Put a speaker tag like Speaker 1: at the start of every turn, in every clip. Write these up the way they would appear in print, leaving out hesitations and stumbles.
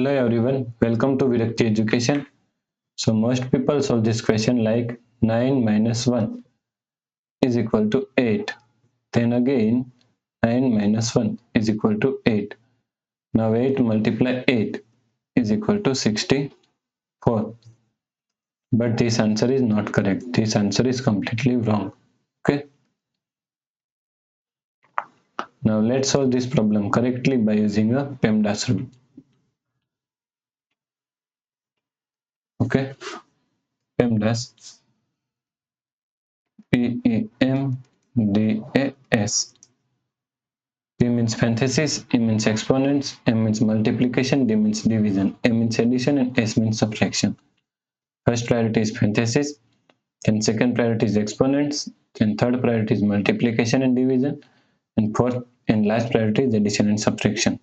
Speaker 1: Hello everyone, welcome to Virakti Education. So most people solve this question like 9 minus 1 is equal to 8. Then again 9 minus 1 is equal to 8. Now 8 multiply 8 is equal to 64. But this answer is not correct. This answer is completely wrong. Okay. Now let's solve this problem correctly by using a PEMDAS rule. Okay. PEMDAS. PEMDAS. P means parenthesis, E means exponents, M means multiplication, D means division, A means addition, and S means subtraction. First priority is parenthesis, then second priority is exponents, then third priority is multiplication and division, and fourth and last priority is addition and subtraction.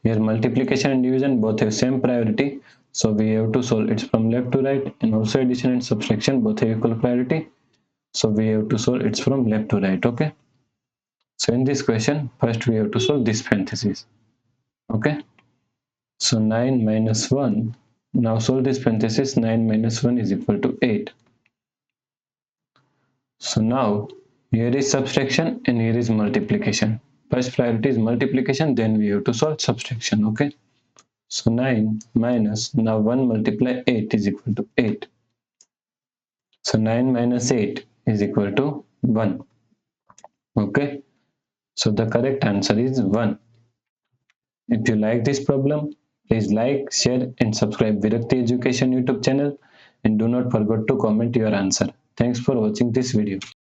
Speaker 1: Here multiplication and division both have same priority, so we have to solve it from left to right, and also addition and subtraction both have equal priority, so we have to solve it from left to right. Okay. So in this question, first we have to solve this parenthesis. Okay. So 9 minus 1. Now solve this parenthesis. 9 minus 1 is equal to 8. So now here is subtraction and here is multiplication. First priority is multiplication, then we have to solve subtraction. Okay. So 9 minus, now 1 multiply 8 is equal to 8. So 9 minus 8 is equal to 1. Okay. So the correct answer is 1. If you like this problem, please like, share and subscribe Virakti Education YouTube channel, and do not forget to comment your answer. Thanks for watching this video.